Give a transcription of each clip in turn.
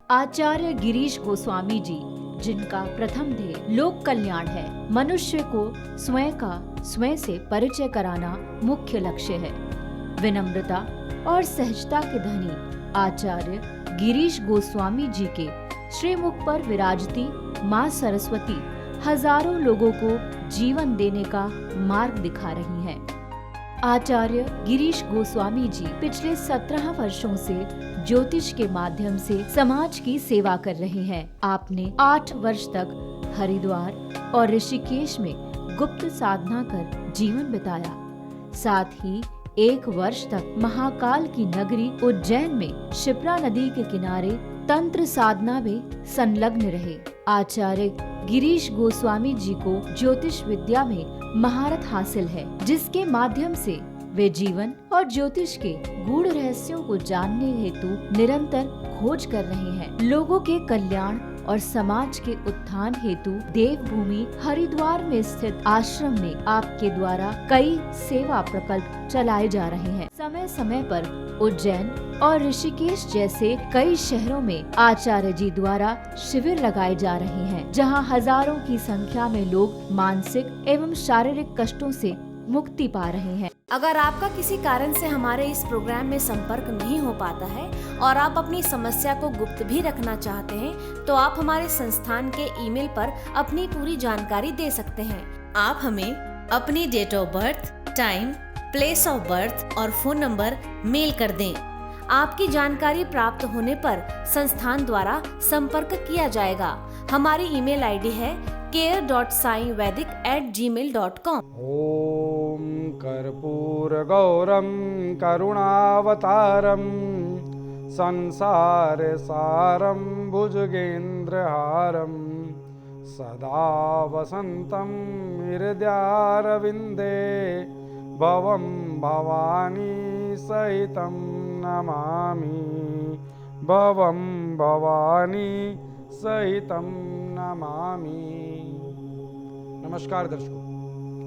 आचार्य गिरीश गोस्वामी जी, जिनका प्रथम ध्येय लोक कल्याण है, मनुष्य को स्वयं से परिचय कराना मुख्य लक्ष्य है। विनम्रता और सहजता के धनी आचार्य गिरीश गोस्वामी जी के श्रीमुख पर विराजती माँ सरस्वती हजारों लोगों को जीवन देने का मार्ग दिखा रही हैं। आचार्य गिरीश गोस्वामी जी पिछले 17 वर्षों से ज्योतिष के माध्यम से समाज की सेवा कर रहे हैं। आपने 8 वर्ष तक हरिद्वार और ऋषिकेश में गुप्त साधना कर जीवन बिताया। साथ ही 1 वर्ष तक महाकाल की नगरी उज्जैन में शिप्रा नदी के किनारे तंत्र साधना में संलग्न रहे। आचार्य गिरीश गोस्वामी जी को ज्योतिष विद्या में महारत हासिल है, जिसके माध्यम से वे जीवन और ज्योतिष के गूढ़ रहस्यों को जानने हेतु निरंतर खोज कर रहे हैं। लोगों के कल्याण और समाज के उत्थान हेतु देवभूमि हरिद्वार में स्थित आश्रम में आपके द्वारा कई सेवा प्रकल्प चलाए जा रहे हैं। समय समय पर उज्जैन और ऋषिकेश जैसे कई शहरों में आचार्य जी द्वारा शिविर लगाए जा रहे हैं, जहां हजारों की संख्या में लोग मानसिक एवं शारीरिक कष्टों से मुक्ति पा रहे हैं। अगर आपका किसी कारण से हमारे इस प्रोग्राम में संपर्क नहीं हो पाता है और आप अपनी समस्या को गुप्त भी रखना चाहते हैं, तो आप हमारे संस्थान के ईमेल पर अपनी पूरी जानकारी दे सकते हैं। आप हमें अपनी date of birth, time, place of birth और फोन नंबर मेल कर दें। आपकी जानकारी प्राप्त होने पर संस्थान द्वारा संपर्क किया जाएगा। हमारी ईमेल आईडी है care.saivedic@gmail.com। ओम कर्पूरगौरम करुणावतारम संसार सारम भुजगेन्द्रहारम सदा वसंतम हृदयारविंदे भवम भवानी सहितं नमामि भवम भवानी सहितं नमामि। नमस्कार दर्शकों,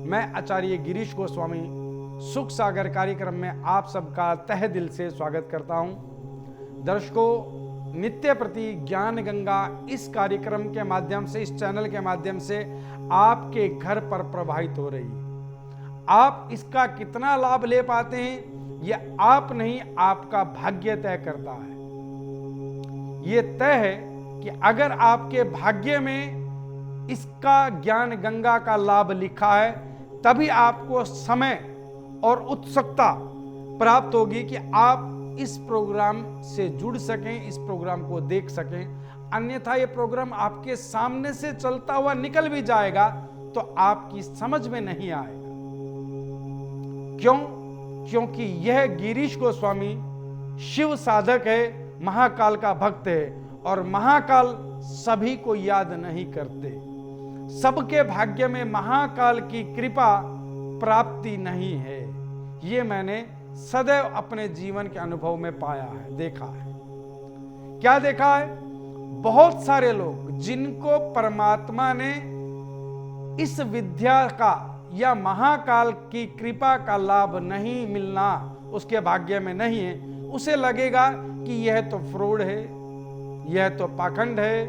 मैं आचार्य गिरीश गोस्वामी सुख सागर कार्यक्रम में आप सबका तहे दिल से स्वागत करता हूं। दर्शकों, नित्य प्रति ज्ञान गंगा इस कार्यक्रम के माध्यम से, इस चैनल के माध्यम से आपके घर पर प्रवाहित हो रही है। आप इसका कितना लाभ ले पाते हैं, यह आप नहीं, आपका भाग्य तय करता है। यह तय है कि अगर आपके भाग्य में इसका ज्ञान गंगा का लाभ लिखा है, तभी आपको समय और उत्सुकता प्राप्त होगी कि आप इस प्रोग्राम से जुड़ सकें, इस प्रोग्राम को देख सकें। अन्यथा ये प्रोग्राम आपके सामने से चलता हुआ निकल भी जाएगा तो आपकी समझ में नहीं आएगा। क्यों? क्योंकि यह गिरीश गोस्वामी शिव साधक है, महाकाल का भक्त है, और महाकाल सभी को याद नहीं करते। सबके भाग्य में महाकाल की कृपा प्राप्ति नहीं है। ये मैंने सदैव अपने जीवन के अनुभव में पाया है, देखा है। क्या देखा है? बहुत सारे लोग जिनको परमात्मा ने इस विद्या का या महाकाल की कृपा का लाभ नहीं मिलना उसके भाग्य में नहीं है, उसे लगेगा कि यह तो फ्रॉड है, यह तो पाखंड है,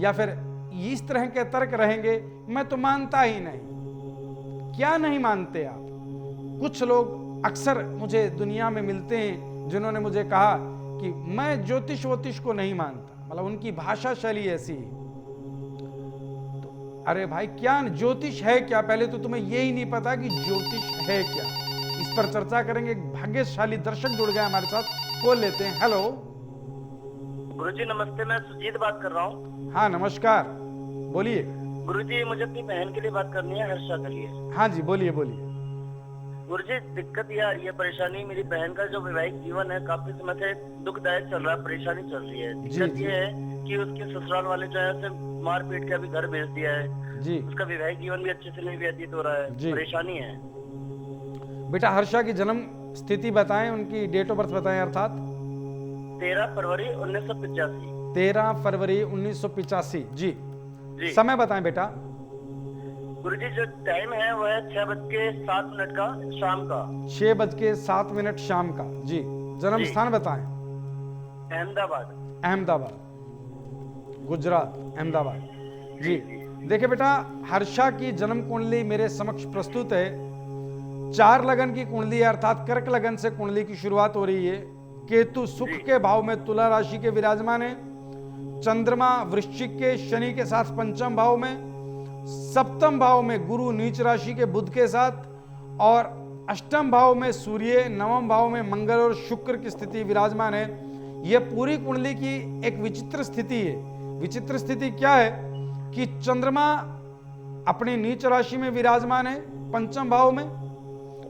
या फिर इस तरह के तर्क रहेंगे, मैं तो मानता ही नहीं। क्या नहीं मानते आप? कुछ लोग अक्सर मुझे दुनिया में मिलते हैं जिन्होंने मुझे कहा कि मैं ज्योतिष वोतिष को नहीं मानता, मतलब उनकी भाषा शैली ऐसी है। तो अरे भाई, क्या ज्योतिष है क्या? पहले तो तुम्हें यही नहीं पता कि ज्योतिष है क्या। इस पर चर्चा करेंगे। एक भाग्यशाली दर्शक जुड़ गए हमारे साथ, कॉल लेते हैं। हेलो गुरुजी नमस्ते, मैं सुजीत बात कर रहा हूँ। हाँ नमस्कार, बोलिए। गुरुजी मुझे अपनी बहन के लिए बात करनी है, हर्षा के लिए। हाँ जी, बोलिए बोलिए। गुरुजी दिक्कत ये आ रही है, परेशानी, मेरी बहन का जो वैवाहिक जीवन है काफी समय से दुखदायक चल रहा है, परेशानी चल रही है। दिक्कत ये है कि उसके ससुराल वाले जो है उसे मार पीट के अभी घर भेज दिया है जी। उसका वैवाहिक जीवन भी अच्छे से नहीं व्यतीत हो रहा है, परेशानी है। बेटा, हर्षा की जन्म स्थिति बताएं, उनकी डेट ऑफ बर्थ बताएं। अर्थात 13 फरवरी 1985। 13 फरवरी 1985 जी। समय बताएं बेटा। गुरुजी जो टाइम है वह है 6:07 का शाम का। 6:07 शाम का जी। जन्म स्थान बताएं। अहमदाबाद। अहमदाबाद गुजरात, अहमदाबाद। जी देखिए बेटा, हर्षा की जन्म कुंडली मेरे समक्ष प्रस्तुत है। 4 लगन की कुंडली है, अर्थात कर्क लगन से कुंडली की शुरुआत हो रही है। केतु सुख के भाव में तुला राशि के विराजमान है। चंद्रमा वृश्चिक के शनि के साथ पंचम भाव में, सप्तम भाव में गुरु नीच राशि के बुध के साथ, और अष्टम भाव में सूर्य, नवम भाव में मंगल और शुक्र की स्थिति विराजमान है। यह पूरी कुंडली की एक विचित्र स्थिति है। विचित्र स्थिति क्या है कि चंद्रमा अपनी नीच राशि में विराजमान है पंचम भाव में,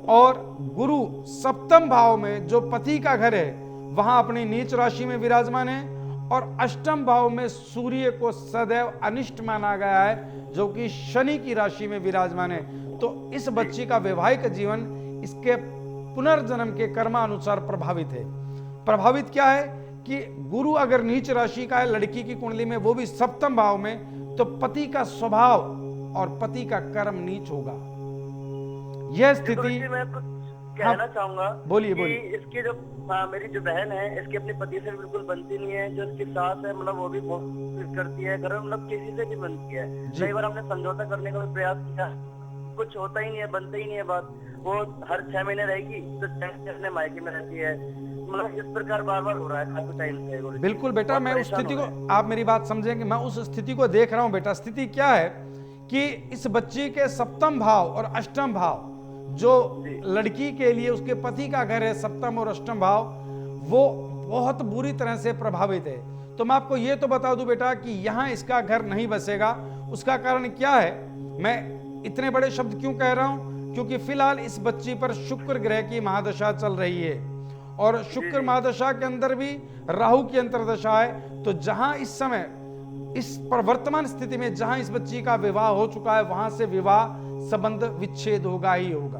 और गुरु सप्तम भाव में जो पति का घर है वहां अपनी नीच राशि में विराजमान है, और अष्टम भाव में सूर्य को सदैव अनिष्ट माना गया है जो कि शनि की राशि में विराजमान है। तो इस बच्ची का वैवाहिक जीवन इसके पुनर्जन्म के कर्मानुसार प्रभावित है। प्रभावित क्या है कि गुरु अगर नीच राशि का है लड़की की कुंडली में, वो भी सप्तम भाव में, तो पति का स्वभाव और पति का कर्म नीच होगा। यह स्थिति मैं कुछ कहना चाहूंगा। बोलिए कि बोलिए। इसकी जो मेरी जो बहन है, इसकी अपने पति से बिल्कुल बनती नहीं है। जो इसकी सास है, मतलब वो भी बहुत करती है घर में, मतलब किसी से भी बनती है। कई बार हमने समझौता करने का भी प्रयास किया, कुछ होता ही नहीं है, बनता ही नहीं है बात। वो हर 6 महीने रहेगी तो 6 महीने अपने मायके में रहती है। मतलब इस प्रकार बार बार हो रहा है काफी टाइम से। बिल्कुल बेटा, मैं उस स्थिति को, आप मेरी बात समझेंगे, मैं उस स्थिति को देख रहा हूं बेटा। स्थिति क्या है कि इस बच्ची के सप्तम भाव और अष्टम भाव, जो लड़की के लिए उसके पति का घर है सप्तम और अष्टम भाव, वो बहुत बुरी तरह से प्रभावित है। तो मैं आपको ये तो बता दूं बेटा कि यहां इसका घर नहीं बसेगा। उसका कारण क्या है, मैं इतने बड़े शब्द क्यों कह रहा हूं, क्योंकि फिलहाल इस बच्ची पर शुक्र ग्रह की महादशा चल रही है, और शुक्र महादशा के अंदर भी राहु की अंतर्दशा है। तो जहां इस समय इस पर वर्तमान स्थिति में जहां इस बच्ची का विवाह हो चुका है, वहां से विवाह संबंध विच्छेद होगा ही होगा।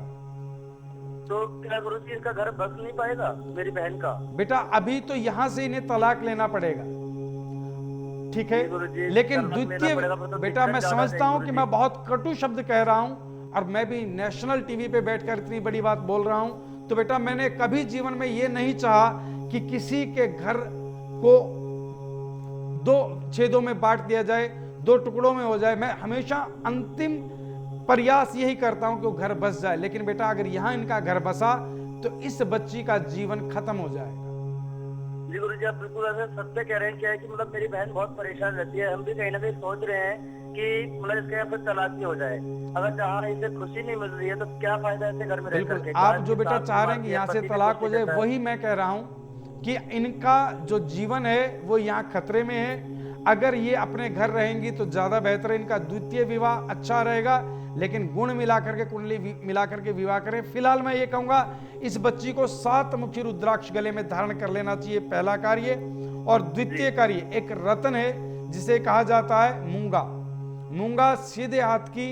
तो क्या गुरुजी इसका घर बस नहीं पाएगा मेरी बहन का? बेटा अभी तो यहां से इन्हें तलाक लेना पड़ेगा, ठीक है। लेकिन द्वितीय बेटा, मैं समझता हूं कि मैं बहुत कटु शब्द कह रहा हूं, और मैं भी नेशनल टीवी पे बैठकर इतनी बड़ी बात बोल रहा हूं। तो बेटा मैंने कभी जीवन में ये नहीं चाहा कि किसी के घर को 2 छेदों में बांट दिया जाए, 2 टुकड़ों में हो जाए। मैं हमेशा अंतिम प्रयास यही करता हूं कि वो घर बस जाए। लेकिन बेटा अगर यहां इनका घर बसा तो इस बच्ची का जीवन खत्म हो जाएगा। जी गुरुजी, आप बिल्कुल ऐसे सत्य कह रहे हैं। क्या है कि मतलब मेरी बहन बहुत परेशान रहती है। हम भी कहीं ना कहीं सोच रहे हैं कि मतलब इसके यहाँ फिर तलाक ही हो जाए। अगर जहाँ इसे खुशी नहीं मिल रही है तो क्या फायदा ऐसे घर में रह करके? आप जो बेटा चाह रहे हैं कि यहाँ से तलाक हो जाए, वही मैं कह रहा हूँ कि इनका जो जीवन है वो यहाँ खतरे में है। अगर ये अपने घर रहेंगी तो ज्यादा बेहतर है, इनका द्वितीय विवाह अच्छा रहेगा। लेकिन गुण मिलाकर के, कुंडली मिलाकर के विवाह करें। फिलहाल मैं ये कहूंगा इस बच्ची को 7 मुखी रुद्राक्ष गले में धारण कर लेना चाहिए, पहला कार्य। और द्वितीय कार्य, एक रत्न है जिसे कहा जाता है मूंगा। मूंगा सीधे हाथ की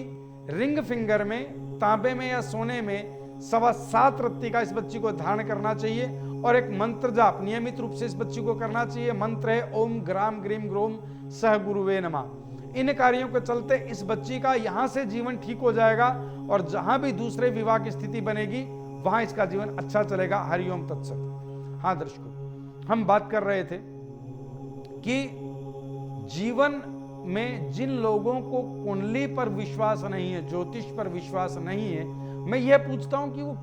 रिंग फिंगर में, तांबे में या सोने में 7.25 रत्ती का इस बच्ची को धारण करना चाहिए। और एक मंत्र जाप नियमित रूप से इस बच्ची को करना चाहिए। मंत्र है ओम ग्राम ग्रीम ग्रोम सह गुरुवे नमः। इन कार्यों के चलते इस बच्ची का यहां से जीवन ठीक हो जाएगा, और जहां भी दूसरे विवाह की स्थिति बनेगी वहां इसका जीवन अच्छा चलेगा। हरिओम तत्सत। हाँ दर्शकों, हम बात कर रहे थे कि जीवन में जिन लोगों को कुंडली पर विश्वास नहीं है, ज्योतिष पर विश्वास नहीं है, मैं यह पूछता हूं कि वो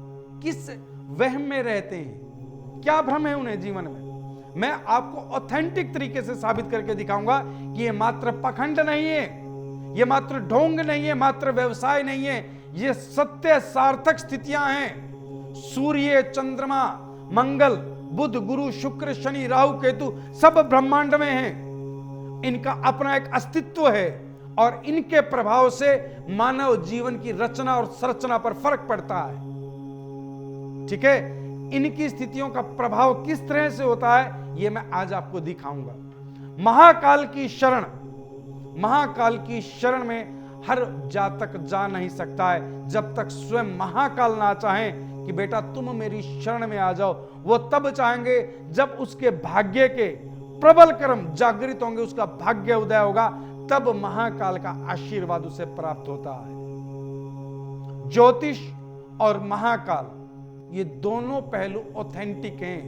किस वहम में रहते हैं, क्या भ्रम है उन्हें जीवन में। मैं आपको ऑथेंटिक तरीके से साबित करके दिखाऊंगा कि ये मात्र पखंड नहीं है, ये मात्र ढोंग नहीं है, मात्र व्यवसाय नहीं है, ये सत्य सार्थक स्थितियां हैं। सूर्य, चंद्रमा, मंगल, बुध, गुरु, शुक्र, शनि, राहु, केतु सब ब्रह्मांड में हैं। इनका अपना एक अस्तित्व है, और इनके प्रभाव से मानव जीवन की रचना और संरचना पर फर्क पड़ता है। ठीक है, इनकी स्थितियों का प्रभाव किस तरह से होता है यह मैं आज आपको दिखाऊंगा। महाकाल की शरण, महाकाल की शरण में हर जातक जा नहीं सकता है जब तक स्वयं महाकाल ना चाहें कि बेटा तुम मेरी शरण में आ जाओ। वो तब चाहेंगे जब उसके भाग्य के प्रबल कर्म जागृत होंगे, उसका भाग्य उदय होगा, तब महाकाल का आशीर्वाद उसे प्राप्त होता है। ज्योतिष और महाकाल ये दोनों पहलू ऑथेंटिक हैं,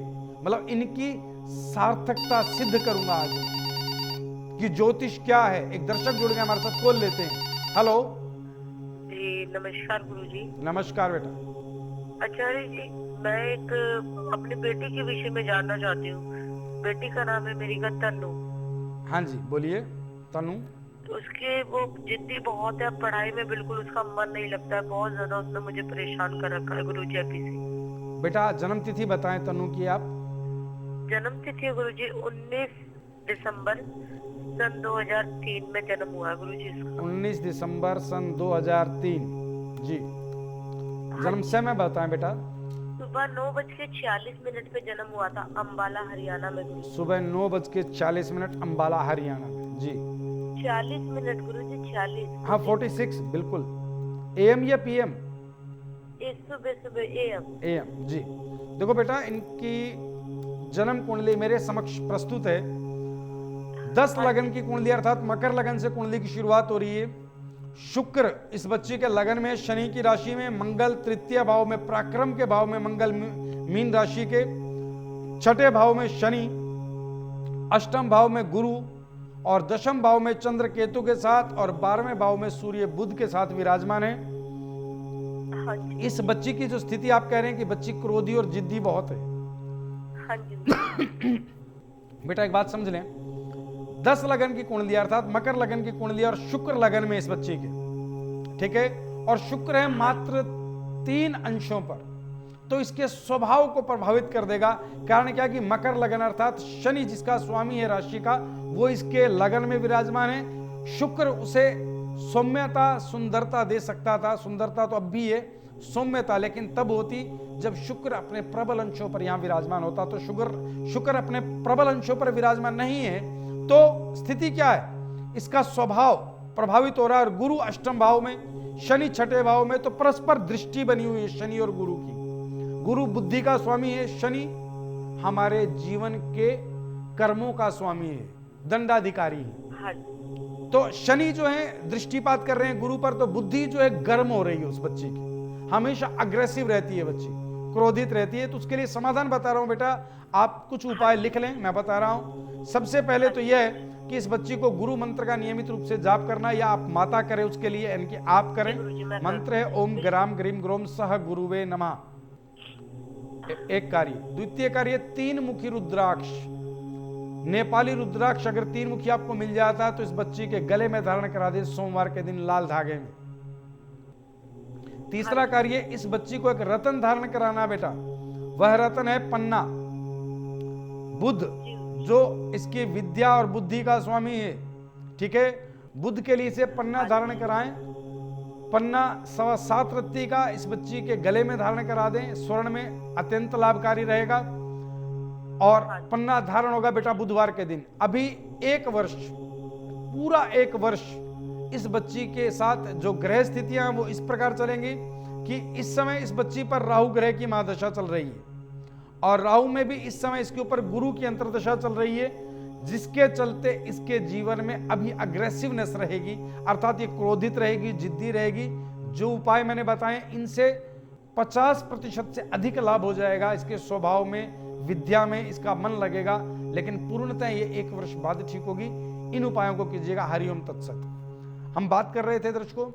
मतलब इनकी सार्थकता सिद्ध करूंगा आज। कि ज्योतिष क्या है। एक दर्शक जुड़ गए हमारे साथ, कॉल लेते हैं। हेलो जी नमस्कार गुरुजी। नमस्कार बेटा। आचार्य जी, मैं एक अपनी बेटी के विषय में जानना चाहती हूँ। बेटी का नाम है मेरी का तन्नू। हाँ जी बोलिए। तनु, तो उसके वो जिद्दी बहुत है, पढ़ाई में बिल्कुल उसका मन नहीं लगता है, बहुत ज्यादा उसने मुझे परेशान कर रखा है गुरुजी अभी से। बेटा जन्म तिथि बताएं तनु की आप। जन्म तिथि है गुरुजी 19 दिसंबर सन 2003 में जन्म हुआ है गुरुजी इसका। 19 दिसंबर सन 2003 जी। जन्म समय बताएं बेटा। सुबह 9:46 पे जन्म हुआ था, अम्बाला हरियाणा में गुरुजी। सुबह 9:40 अम्बाला हरियाणा में जी। 40 मिनट गुरुजी, 40। हाँ 46 बिल्कुल। एएम या पीएम? सुबह एएम। एएम जी। देखो बेटा, इनकी जन्म कुंडली मेरे समक्ष प्रस्तुत है। 10 लगन की कुंडली अर्थात मकर लगन से कुंडली की शुरुआत हो रही है। शुक्र इस बच्ची के लगन में, शनि की राशि में, मंगल तृतीय भाव में, पराक्रम के भाव में मंगल मीन राशि के, छठे भाव में शनि, अष्टम भाव में गुरु और दशम भाव में चंद्र केतु के साथ और 12वें भाव में सूर्य बुध के साथ विराजमान है। हाँ जी। इस बच्ची की जो स्थिति आप कह रहे हैं कि बच्ची क्रोधी और जिद्दी बहुत है। हाँ जी। बेटा एक बात समझ लें, 10 लगन की कुंडली अर्थात मकर लगन की कुंडली और शुक्र लगन में इस बच्ची के, ठीक है, और शुक्र है मात्र 3 अंशों पर, तो इसके स्वभाव को प्रभावित कर देगा। कारण क्या कि मकर लगन अर्थात शनि जिसका स्वामी है राशि का, वो इसके लगन में विराजमान है। शुक्र उसे सौम्यता, सुंदरता दे सकता था। सुंदरता तो अब भी है, सौम्यता लेकिन तब होती जब शुक्र अपने प्रबल अंशों पर यहां विराजमान होता। तो शुक्र अपने प्रबल अंशों पर विराजमान नहीं है, तो स्थिति क्या है, इसका स्वभाव प्रभावित हो रहा है। और गुरु अष्टम भाव में, शनि छठे भाव में, तो परस्पर दृष्टि बनी हुई है शनि और गुरु की। गुरु बुद्धि का स्वामी है, शनि हमारे जीवन के कर्मों का स्वामी है, दंडाधिकारी है। हाँ। तो शनि जो है दृष्टिपात कर रहे हैं गुरु पर, तो बुद्धि जो है गर्म हो रही है उस बच्ची की, हमेशा अग्रेसिव रहती है बच्ची, क्रोधित रहती है। तो उसके लिए समाधान बता रहा हूं बेटा, आप कुछ उपाय लिख लें, मैं बता रहा हूं। सबसे पहले तो यह है कि इस बच्ची को गुरु मंत्र का नियमित रूप से जाप करना, या आप माता करें उसके लिए, यानी कि आप करें। मंत्र है ओम ग्राम ग्रीम ग्रोम सह गुरुवे नमः। एक कार्य। द्वितीय कार्य 3 मुखी रुद्राक्ष, नेपाली रुद्राक्ष अगर 3 मुखी आपको मिल जाता है तो इस बच्ची के गले में धारण करा दे सोमवार के दिन लाल धागे में। तीसरा कार्य, इस बच्ची को एक रतन धारण कराना बेटा। वह रतन है पन्ना। बुध जो इसकी विद्या और बुद्धि का स्वामी है, ठीक है, बुध के लिए इसे पन्ना धारण कराएं। पन्ना 7.25 रत्ती का इस बच्ची के गले में धारण करा दें, स्वर्ण में, अत्यंत लाभकारी रहेगा। और पन्ना धारण होगा बेटा बुधवार के दिन। अभी 1 वर्ष, पूरा 1 वर्ष इस बच्ची के साथ जो ग्रह स्थितियां हैं वो इस प्रकार चलेंगी कि इस समय इस बच्ची पर राहु ग्रह की महादशा चल रही है, और राहु में भी इस समय इसके ऊपर गुरु की अंतर्दशा चल रही है, जिसके चलते इसके जीवन में अभी अग्रेसिवनेस रहेगी, अर्थात ये क्रोधित रहेगी, जिद्दी रहेगी। जो उपाय मैंने बताए इनसे 50% से अधिक लाभ हो जाएगा। इसके स्वभाव में, विद्या में इसका मन लगेगा, लेकिन पूर्णतः ये 1 वर्ष बाद ठीक होगी। इन उपायों को कीजिएगा। हरिओम तत्सत। हम बात कर रहे थे दर्शकों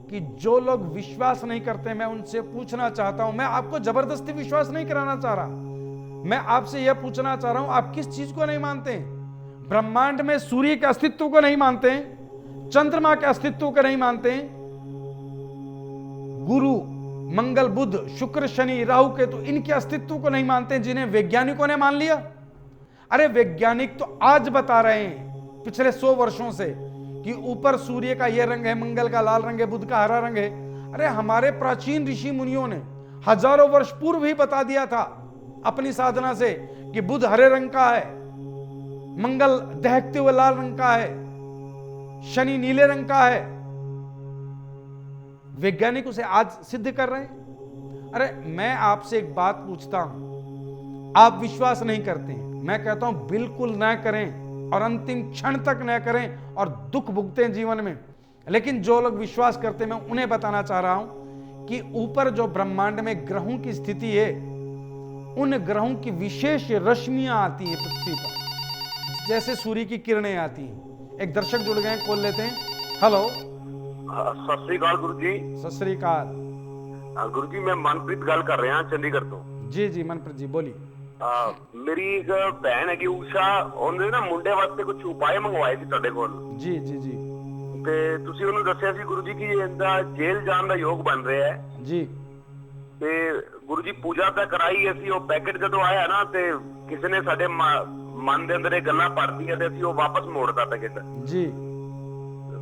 कि जो लोग विश्वास नहीं करते, मैं उनसे पूछना चाहता हूं, मैं आपको जबरदस्ती विश्वास नहीं कराना चाह रहा, मैं आपसे यह पूछना चाह रहा हूं, आप किस चीज को नहीं मानते हैं? ब्रह्मांड में सूर्य के अस्तित्व को नहीं मानते हैं, चंद्रमा के अस्तित्व को नहीं मानते हैं, गुरु मंगल बुध शुक्र शनि राहु केतु इनके अस्तित्व को नहीं मानते, जिन्हें वैज्ञानिकों ने मान लिया। अरे वैज्ञानिक तो आज बता रहे हैं पिछले 100 वर्षों से कि ऊपर सूर्य का यह रंग है, मंगल का लाल रंग है, बुध का हरा रंग है। अरे हमारे प्राचीन ऋषि मुनियों ने हजारों वर्ष पूर्व ही बता दिया था अपनी साधना से कि बुध हरे रंग का है, मंगल दहकते हुए लाल रंग का है, शनि नीले रंग का है। वैज्ञानिक उसे आज सिद्ध कर रहे हैं। अरे मैं आपसे एक बात पूछता हूं, आप विश्वास नहीं करते हैं, मैं कहता हूं बिल्कुल ना करें और अंतिम क्षण तक न करें और दुख भुगते हैं जीवन में। लेकिन जो लोग विश्वास करते हैं, मैं उन्हें बताना चाह रहा हूं कि ऊपर जो ब्रह्मांड में ग्रहों की स्थिति है, उन ग्रहों की विशेष रश्मियां आती हैं पृथ्वी पर, जैसे सूर्य की किरणें आती हैं। एक दर्शक जुड़ गए हैं, कॉल लेते हैं। हेलो। सत श्री अकाल गुरु जी। सत श्री अकाल। गुरु जी मैं मनप्रीत गल कर रहा चंडीगढ़ तो। जी जी मनप्रीत जी बोलिए। मेरी एक भैन है ਊਸ਼ਾ, ਉਹਨੇ ਨਾ ਮੁੰਡੇ ਵਾਸਤੇ ਕੁਝ ਉਪਾਅ ਮੰਗਵਾਏ ਸੀ ਤੁਹਾਡੇ ਕੋਲ। ਜੀ ਜੀ ਜੀ। ਤੇ ਤੁਸੀਂ ਉਹਨੂੰ ਦੱਸਿਆ ਸੀ ਗੁਰੂ ਜੀ ਕਿ ਇਹਦਾ ਜੇਲ੍ਹ ਜਾਣ ਦਾ ਯੋਗ ਬਣ ਰਿਹਾ ਹੈ ਜੀ। ਤੇ ਗੁਰੂ ਜੀ ਪੂਜਾ ਤਾਂ ਕਰਾਈ ਅਸੀਂ, ਉਹ ਪੈਕੇਟ ਜਦੋਂ ਆਇਆ ਨਾ ਤੇ ਕਿਸੇ ਨੇ ਸਾਡੇ ਮਨ ਦੇ ਅੰਦਰ ਇਹ ਗੱਲਾਂ ਪੜਦੀਆਂ ਤੇ ਅਸੀਂ ਉਹ ਵਾਪਸ ਮੋੜਤਾ ਪੈਕੇਟ ਜੀ।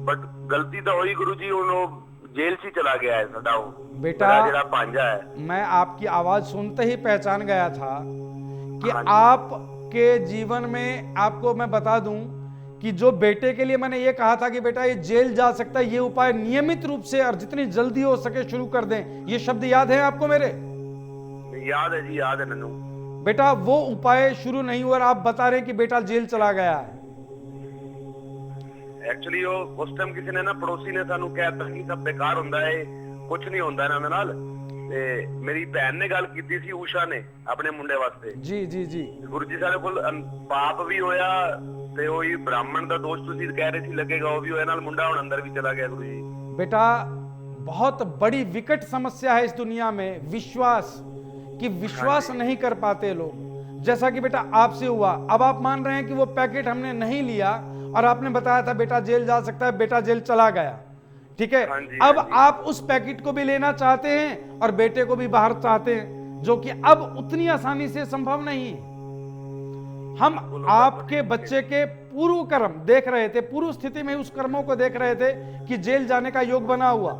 ਬਟ ਗਲਤੀ ਤਾਂ ਹੋਈ ਗੁਰੂ ਜੀ, ਹੁਣ ਉਹ जेल से चला गया है साडा वो बेटा। जरा पांजा है। मैं आपकी आवाज सुनते ही पहचान गया था कि आपके जीवन में, आपको मैं बता दूं कि जो बेटे के लिए मैंने ये कहा था कि बेटा ये जेल जा सकता है, ये उपाय नियमित रूप से और जितनी जल्दी हो सके शुरू कर दें, ये शब्द याद है आपको मेरे? याद है जी, याद है मैनू। बेटा वो उपाय शुरू नहीं हुआ और आप बता रहे हैं कि बेटा जेल चला गया है। एक्चुअली उस टाइम किसी ने ना पड़ोसी ने सानू कहता कि सब बेकार होंदा है, कुछ नहीं होंदा इन्हां दे नाल। ते मेरी भैन ने गल कीती सी ਊਸ਼ਾ ने अपने मुंडे वास्ते। जी जी जी। गुरु जी साडे कोल पाप भी होया ते ओही ब्राह्मण दा दोष तुसीं कह रहे सी लगेगा, वो भी होया, नाल मुंडा हुण अंदर भी चला गया। गुरु जी बेटा बहुत बड़ी विकट समस्या है इस दुनिया में, विश्वास, कि विश्वास नहीं कर पाते लोग। जैसा कि बेटा आपसे हुआ, अब आप मान रहे हैं कि वो पैकेट हमने नहीं लिया और आपने बताया था बेटा जेल जा सकता है, बेटा जेल चला गया, ठीक है। अब आप उस पैकेट को भी लेना चाहते हैं और बेटे को भी बाहर चाहते हैं, जो कि अब उतनी आसानी से संभव नहीं है। हम आपके बच्चे के पूर्व कर्म देख रहे थे, पूर्व स्थिति में उस कर्मों को देख रहे थे कि जेल जाने का योग बना हुआ,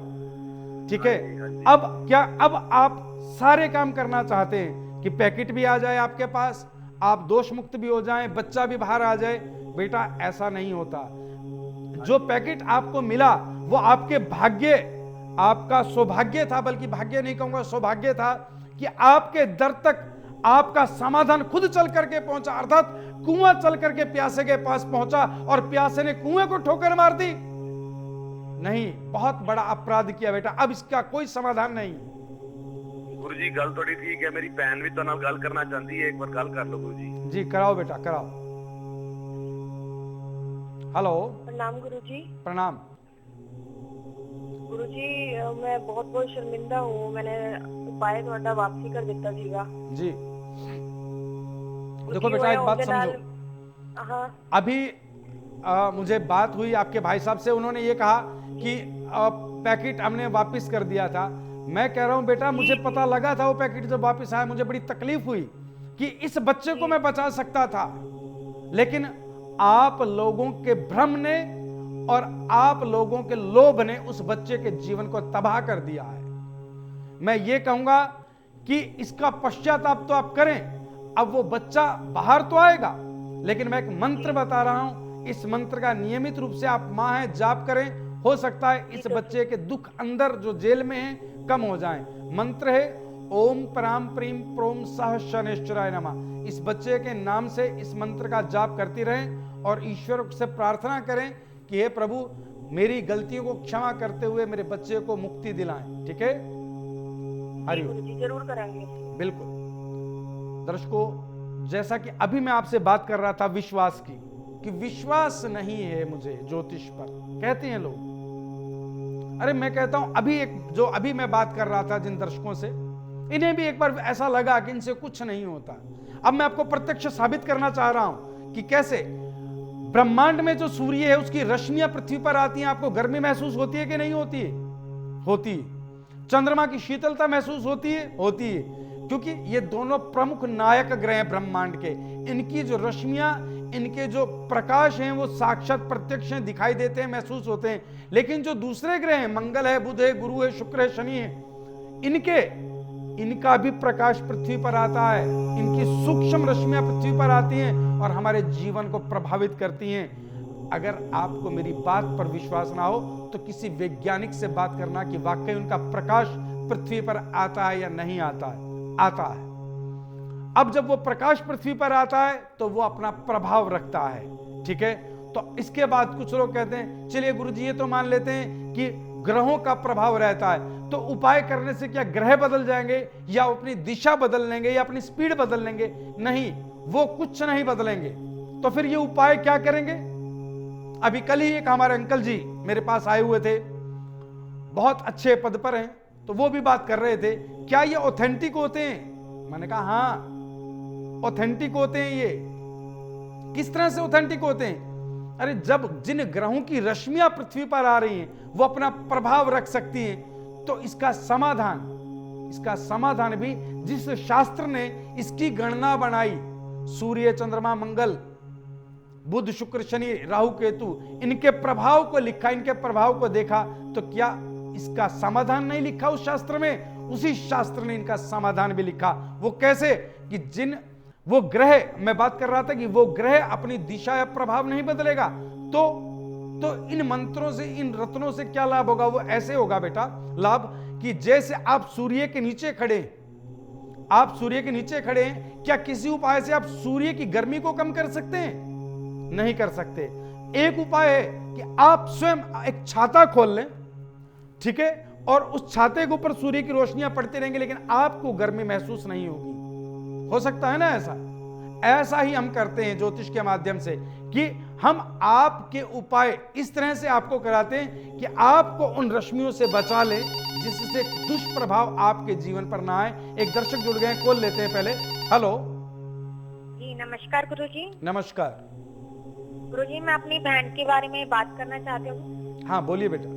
ठीक है। अब क्या, अब आप सारे काम करना चाहते हैं कि पैकेट भी आ जाए आपके पास, आप दोष मुक्त भी हो जाएं, बच्चा भी बाहर आ जाए। बेटा ऐसा नहीं होता। जो पैकेट आपको मिला वो आपके भाग्य, आपका सौभाग्य था, बल्कि भाग्य नहीं कहूंगा, सौभाग्य था कि आपके दर तक आपका समाधान खुद चल करके पहुंचा, अर्थात कुआं चल करके प्यासे के पास पहुंचा और प्यासे ने कुएं को ठोकर मार दी। नहीं, बहुत बड़ा अपराध किया बेटा, अब इसका कोई समाधान नहीं। गुरु जी गल थोड़ी ठीक है, मेरी भैन भी तो नाल गल करना चाहती है, एक बार गल कर लो गुरु जी। जी कराओ बेटा कराओ। हेलो। प्रणाम गुरु जी। प्रणाम। गुरु जी मैं बहुत बहुत शर्मिंदा हूँ, मैंने उपाय थोड़ा वापसी कर दिता सीगा जी। देखो बेटा एक बात समझो। हाँ। अभी मुझे बात हुई आपके भाई साहब से, उन्होंने ये कहा कि पैकेट हमने वापस कर दिया था। मैं कह रहा हूं बेटा मुझे पता लगा था वो पैकेट जब वापस आया, मुझे बड़ी तकलीफ हुई कि इस बच्चे को मैं बचा सकता था, लेकिन आप लोगों के भ्रम ने और आप लोगों के लोभ ने उस बच्चे के जीवन को तबाह कर दिया है। मैं ये कहूंगा कि इसका पश्चाताप तो आप करें, अब वो बच्चा बाहर तो आएगा, लेकिन मैं एक मंत्र बता रहा हूं, इस मंत्र का नियमित रूप से आप मां हैं जाप करें, हो सकता है इस बच्चे के दुख अंदर जो जेल में है कम हो जाएं। मंत्र है ओम पराम प्रीम प्रोम सह शनेश्वराय नमः। इस बच्चे के नाम से इस मंत्र का जाप करती रहें और ईश्वर से प्रार्थना करें कि हे प्रभु मेरी गलतियों को क्षमा करते हुए मेरे बच्चे को मुक्ति दिलाएं, ठीक है। हरि ओम। जरूर करेंगे। बिल्कुल। दर्शकों, जैसा कि अभी मैं आपसे बात कर रहा था विश्वास की, कि विश्वास नहीं है मुझे ज्योतिष पर, कहते हैं लोग। अरे मैं कहता हूं अभी मैं बात कर रहा था जिन दर्शकों से, इन्हें भी एक बार ऐसा लगा कि इनसे कुछ नहीं होता। अब मैं आपको प्रत्यक्ष साबित करना चाह रहा हूं कि कैसे ब्रह्मांड में जो सूर्य है उसकी रश्मियां पृथ्वी पर आती हैं, आपको गर्मी महसूस होती है कि नहीं होती है? होती है। चंद्रमा की शीतलता महसूस होती है? होती है, क्योंकि ये दोनों प्रमुख नायक ग्रह हैं ब्रह्मांड के। इनकी जो रश्मियां, इनके जो प्रकाश हैं वो साक्षात प्रत्यक्ष हैं, दिखाई देते हैं, महसूस होते हैं। लेकिन जो दूसरे ग्रह हैं, मंगल है, बुध है, गुरु है, शुक्र है, शनि है, इनका भी प्रकाश पृथ्वी पर आता है, इनकी सूक्ष्म रश्मियां पृथ्वी पर आती हैं और हमारे जीवन को प्रभावित करती हैं। अगर आपको मेरी बात पर विश्वास ना हो तो किसी वैज्ञानिक से बात करना कि वाकई उनका प्रकाश पृथ्वी पर आता है या नहीं आता है। आता है। अब जब वो प्रकाश पृथ्वी पर आता है तो वो अपना प्रभाव रखता है, ठीक है। तो इसके बाद कुछ लोग कहते हैं चलिए गुरुजी ये तो मान लेते हैं कि ग्रहों का प्रभाव रहता है, तो उपाय करने से क्या ग्रह बदल जाएंगे या अपनी दिशा बदल लेंगे या अपनी स्पीड बदल लेंगे? नहीं, वो कुछ नहीं बदलेंगे। तो फिर ये उपाय क्या करेंगे? अभी कल ही एक हमारे अंकल जी मेरे पास आए हुए थे, बहुत अच्छे पद पर हैं, तो वो भी बात कर रहे थे, क्या ये ऑथेंटिक होते हैं? मैंने कहा हाँ ऑथेंटिक होते हैं। ये किस तरह से ऑथेंटिक होते हैं? अरे जब जिन ग्रहों की रश्मियां पृथ्वी पर आ रही हैं वो अपना प्रभाव रख सकती हैं, तो इसका समाधान भी जिस शास्त्र ने इसकी गणना बनाई, सूर्य चंद्रमा मंगल बुध शुक्र शनि राहु केतु, इनके प्रभाव को लिखा, इनके प्रभाव को देखा, तो क्या इसका समाधान नहीं लिखा उस शास्त्र में? उसी शास्त्र ने इनका समाधान भी लिखा। वो कैसे कि वो ग्रह, मैं बात कर रहा था कि वो ग्रह अपनी दिशा या प्रभाव नहीं बदलेगा, तो इन मंत्रों से, इन रत्नों से क्या लाभ होगा? वो ऐसे होगा बेटा लाभ कि जैसे आप सूर्य के नीचे खड़े हैं, क्या किसी उपाय से आप सूर्य की गर्मी को कम कर सकते हैं? नहीं कर सकते। एक उपाय है कि आप स्वयं एक छाता खोल लें, ठीक है, और उस छाते के ऊपर सूर्य की रोशनियां पड़ती रहेंगी, लेकिन आपको गर्मी महसूस नहीं होगी। हो सकता है ना ऐसा ही हम करते हैं ज्योतिष के माध्यम से, कि हम आपके उपाय इस तरह से आपको कराते हैं कि आपको उन रश्मियों से बचा लें जिससे दुष्प्रभाव आपके जीवन पर ना आए। एक दर्शक जुड़ गए, कॉल लेते हैं पहले। हेलो जी नमस्कार गुरुजी। नमस्कार। गुरुजी मैं अपनी बहन के बारे में बात करना चाहती हूँ। हाँ बोलिए बेटा।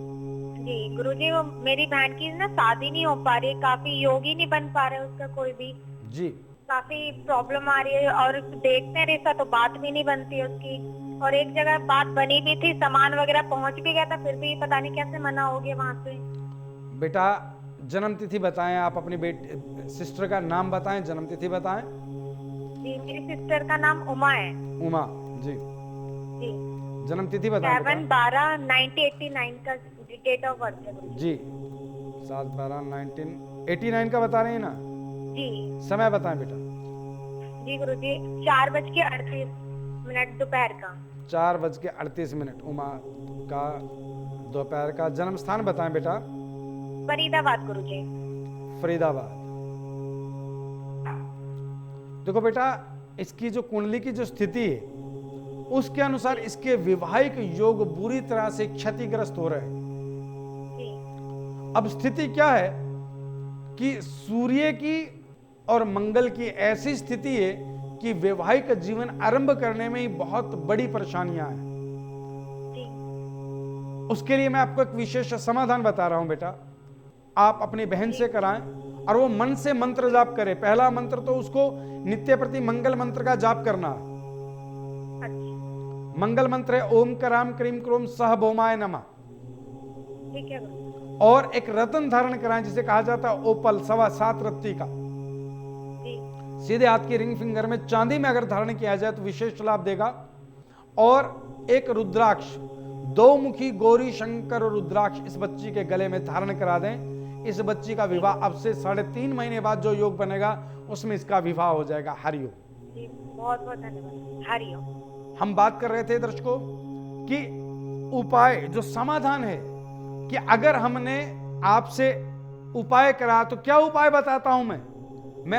जी गुरुजी, वो मेरी बहन की ना शादी नहीं हो पा रही है, काफी योग ही नहीं बन पा रहा है उसका कोई भी। जी। काफी प्रॉब्लम आ रही है, और देखते हैं रिश्ता तो बात भी नहीं बनती है उसकी। और एक जगह बात बनी भी थी, सामान वगैरह पहुंच भी गया था, फिर भी पता नहीं कैसे मना हो गया वहाँ से। बेटा जन्म तिथि बताएं, आप अपनी सिस्टर का नाम बताएं, जन्म तिथि बताएं। जी मेरी सिस्टर का नाम उमा है। उमा जी। जी जन्म तिथि बताएं। 7/12/1989 का डेट ऑफ बर्थ है जी। 7/12/1989 का बता रहे हैं ना जी। समय बताएं बेटा। जी गुरुजी 4:38 दोपहर का। 4:38 उमा का दोपहर का। जन्म स्थान बताएं बेटा। फरीदाबाद गुरुजी। फरीदाबाद। देखो बेटा, इसकी जो कुंडली की जो स्थिति है उसके अनुसार इसके विवाहिक योग बुरी तरह से क्षतिग्रस्त हो रहे हैं। अब स्थिति क्या है कि सूर्य की और मंगल की ऐसी स्थिति है कि वैवाहिक जीवन आरंभ करने में ही बहुत बड़ी परेशानियां हैं। उसके लिए मैं आपको एक विशेष समाधान बता रहा हूं बेटा। आप अपनी बहन से कराएं और वो मन से मंत्र जाप करे। पहला मंत्र तो उसको नित्य प्रति मंगल मंत्र का जाप करना है। मंगल मंत्र है ओम कराम क्रीम क्रोम सह भौमाय नमः। ठीक है। और एक रत्न धारण कराएं जिसे कहा जाता है ओपल 7.25 रत्ती का। सीधे हाथ की रिंग फिंगर में चांदी में अगर धारण किया जाए तो विशेष लाभ देगा। और एक रुद्राक्ष, 2 मुखी गौरी शंकर और रुद्राक्ष इस बच्ची के गले में धारण करा दें। इस बच्ची का विवाह अब से 3.5 महीने बाद जो योग बनेगा उसमें इसका विवाह हो जाएगा। हरिओम। बहुत बहुत धन्यवाद। हरिओम। हम बात कर रहे थे दर्शकों कि उपाय जो समाधान है कि अगर हमने आपसे उपाय करा तो क्या उपाय बताता हूं मैं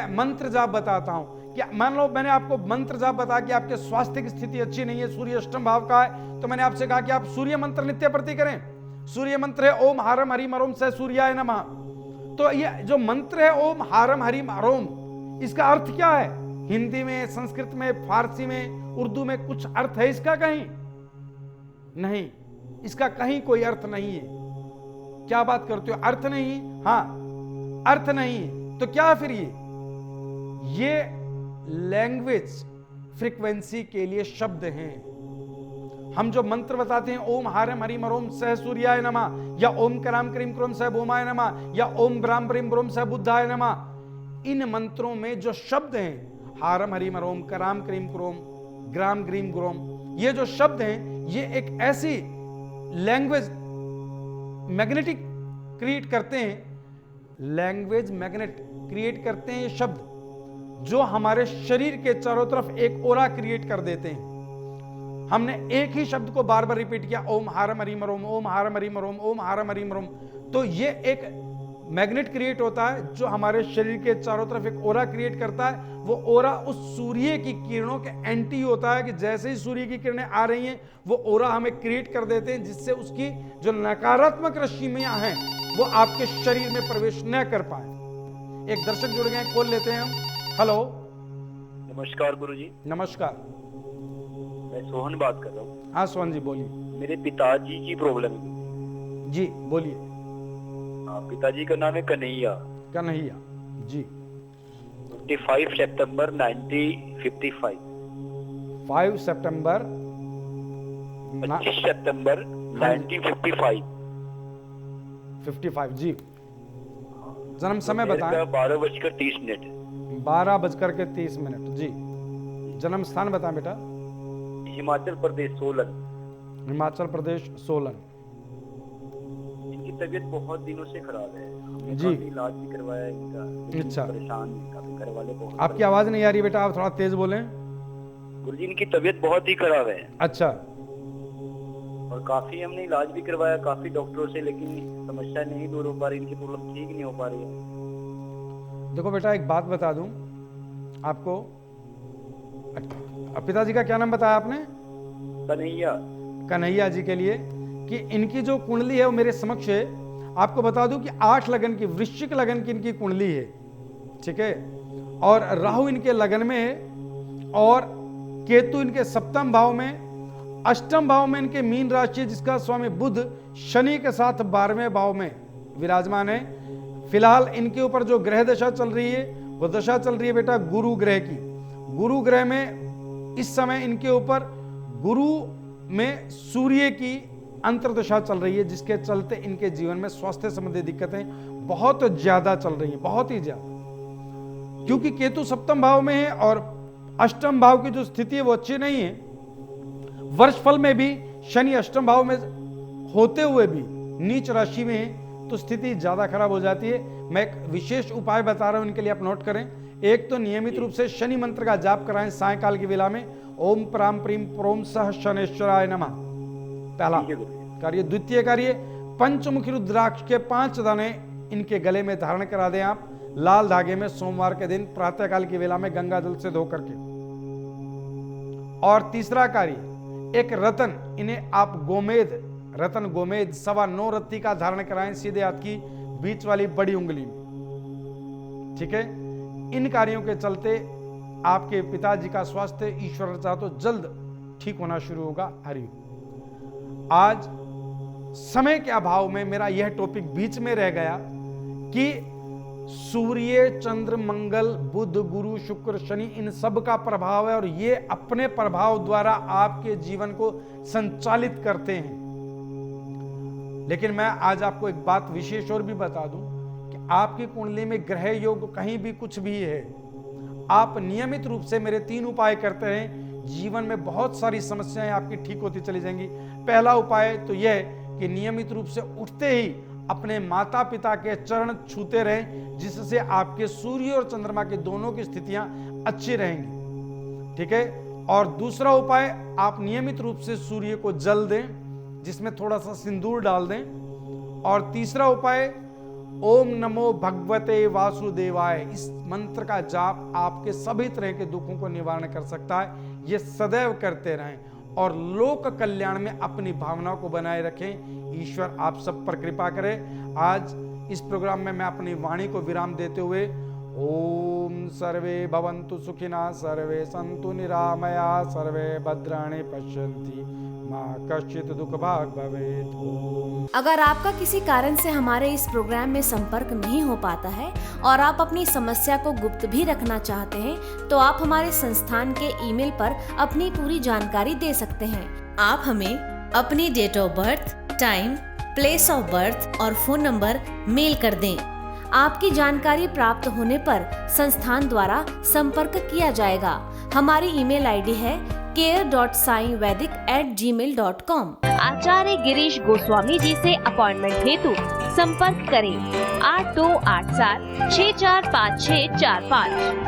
मंत्र जाप बताता हूं। कि मान लो मैंने आपको मंत्र जाप बता कि आपके स्वास्थ्य की स्थिति अच्छी नहीं है, सूर्य अष्टम भाव का है, तो मैंने आपसे कहा कि आप सूर्य मंत्र नित्य प्रति करें। सूर्य मंत्र है ओम हारम हरिम हरोम सह सूर्याय नमः। तो ये जो मंत्र है ओम हारम हरिम हरोम, इसका अर्थ क्या है? हिंदी में, संस्कृत में, फारसी में, उर्दू में कुछ अर्थ है इसका? कहीं नहीं, इसका कहीं कोई अर्थ नहीं है। क्या बात करते हो? अर्थ नहीं? हाँ अर्थ नहीं तो क्या फिर? ये लैंग्वेज फ्रीक्वेंसी के लिए शब्द हैं। हम जो मंत्र बताते हैं ओम हारम हरिम हरोम सह सूर्याय नमः, या ओम कराम क्रीम क्रोम सह भौमाय नमः, या ओम ब्राम ब्रीम ब्रोम सह बुद्धाय नमः, इन मंत्रों में जो शब्द हैं हारम हरिम हरोम कराम क्रीम क्रोम ग्राम ग्रीम ग्रोम, ये जो शब्द हैं ये एक ऐसी लैंग्वेज मैग्नेटिक क्रिएट करते हैं, लैंग्वेज मैग्नेट क्रिएट करते हैं ये शब्द जो हमारे शरीर के चारों तरफ एक ओरा क्रिएट कर देते हैं। हमने एक ही शब्द को बार बार रिपीट किया ओम हारम हरिम हरोम, ओम हारम हरिम हरोम, ओम हारम हरिम हरोम, तो ये एक मैग्नेट क्रिएट होता है जो हमारे शरीर के चारों तरफ एक ओरा क्रिएट करता है। वो ओरा उस सूर्य की किरणों के एंटी होता है कि जैसे ही सूर्य की किरणें आ रही हैं वो ओरा हमें क्रिएट कर देते हैं, जिससे उसकी जो नकारात्मक रश्मियां हैं वो आपके शरीर में प्रवेश न कर पाए। एक दर्शक जुड़ गए, कॉल लेते हैं हम। हेलो, नमस्कार गुरुजी। नमस्कार। मैं सोहन बात कर रहा हूँ। हाँ सोहन जी बोलिए। मेरे पिताजी की प्रॉब्लम है। जी बोलिए। पिताजी का नाम है कन्हैया। कन्हैया जी। 25 सितंबर 1955। 5 सितंबर 25 सितंबर 1955। 55 जी। जन्म समय बताएं। 12:30। 12:30 जी। जन्म स्थान बताएं बेटा। हिमाचल प्रदेश सोलन। हिमाचल प्रदेश सोलन। इनकी तबीयत बहुत दिनों से खराब है। हमने जी। काफी इलाज भी करवाया इनका, लेकिन अच्छा। परेशान हैं, काफी घर वाले बहुत। आपकी आवाज नहीं आ रही बेटा, आप थोड़ा तेज बोलें। गुरुजी इनकी तबीयत बहुत ही खराब है अच्छा। और काफी हमने इलाज भी करवाया काफी डॉक्टरों से, लेकिन समस्या नहीं दूर हो पा रही, इनकी प्रॉब्लम ठीक नहीं हो पा रही है। देखो बेटा एक बात बता दूं आपको, पिताजी का क्या नाम बताया आपने? कन्हैया। कन्हैया जी के लिए कि इनकी जो कुंडली है वो मेरे समक्ष है। आपको बता दूं कि 8 लगन की, वृश्चिक लगन की इनकी कुंडली है, ठीक है। और राहु इनके लगन में है और केतु इनके 7वें भाव में, 8वें भाव में इनके मीन राशि है जिसका स्वामी बुध शनि के साथ 12वें भाव में विराजमान है। फिलहाल इनके ऊपर जो ग्रह दशा चल रही है वो दशा चल रही है बेटा गुरु ग्रह की। गुरु ग्रह में इस समय इनके ऊपर गुरु में सूर्य की अंतर्दशा चल रही है, जिसके चलते इनके जीवन में स्वास्थ्य संबंधी दिक्कतें बहुत ज्यादा चल रही हैं, बहुत ही ज्यादा। क्योंकि केतु 7वें भाव में है और 8वें भाव की जो स्थिति है वो अच्छी नहीं है। वर्षफल में भी शनि 8वें भाव में होते हुए भी नीच राशि में है, तो स्थिति ज्यादा खराब हो जाती है। मैं एक विशेष उपाय बता रहा हूं, इनके लिए आप नोट करें। एक तो नियमित रूप से शनि मंत्र का जाप कराएं सायकाल की वेला में। ओम प्राम प्रीम प्रोम सह शनेश्वराय नमः, पहला कार्य। द्वितीय कार्य, पंचमुखी रुद्राक्ष के 5 दाने इनके गले में धारण करा दें आप, लाल धागे में, सोमवार के दिन प्रातःकाल की वेला में गंगा जल से धो करके। और तीसरा कार्य, एक रतन इन्हें आप गोमेद, रतन गोमेद 9.25 रत्ती का धारण कराएं सीधे हाथ की बीच वाली बड़ी उंगली में, ठीक है। इन कार्यों के चलते आपके पिताजी का स्वास्थ्य ईश्वर चाहे तो जल्द ठीक होना शुरू होगा। हरिओम। आज समय के अभाव में मेरा यह टॉपिक बीच में रह गया कि सूर्य, चंद्र, मंगल, बुध, गुरु, शुक्र, शनि, इन सब का प्रभाव है और ये अपने प्रभाव द्वारा आपके जीवन को संचालित करते हैं। लेकिन मैं आज आपको एक बात विशेष और भी बता दूं कि आपकी कुंडली में ग्रह योग कहीं भी कुछ भी है, आप नियमित रूप से मेरे 3 उपाय करते रहें, जीवन में बहुत सारी समस्याएं आपकी ठीक होती चली जाएंगी। पहला उपाय तो यह है कि नियमित रूप से उठते ही अपने माता पिता के चरण छूते रहें, जिससे आपके सूर्य और चंद्रमा के दोनों की स्थितियां अच्छी रहेंगी, ठीक है। और दूसरा उपाय, आप नियमित रूप से सूर्य को जल दें जिसमें थोड़ा सा सिंदूर डाल दें। और तीसरा उपाय, ओम नमो भगवते वासुदेवाय, इस मंत्र का जाप आपके सभी तरह के दुखों को निवारण कर सकता है। ये सदैव करते रहें और लोक कल्याण में अपनी भावनाओं को बनाए रखें। ईश्वर आप सब पर कृपा करे। आज इस प्रोग्राम में मैं अपनी वाणी को विराम देते हुए ओम सर्वे भवन्तु सुखिनः, सर्वे सन्तु निरामया, सर्वे भद्राणि पश्यन्ति मां कश्चित् दुःख भाग् भवेत्। ओम। अगर आपका किसी कारण से हमारे इस प्रोग्राम में संपर्क नहीं हो पाता है और आप अपनी समस्या को गुप्त भी रखना चाहते हैं, तो आप हमारे संस्थान के ईमेल पर अपनी पूरी जानकारी दे सकते हैं। आप हमें अपनी date of birth, time, place of birth और फोन नंबर मेल कर दें। आपकी जानकारी प्राप्त होने पर संस्थान द्वारा संपर्क किया जाएगा। हमारी ईमेल आईडी है care.saivedic@gmail.com। आचार्य गिरीश गोस्वामी जी से अपॉइंटमेंट हेतु संपर्क करें 8287 645645।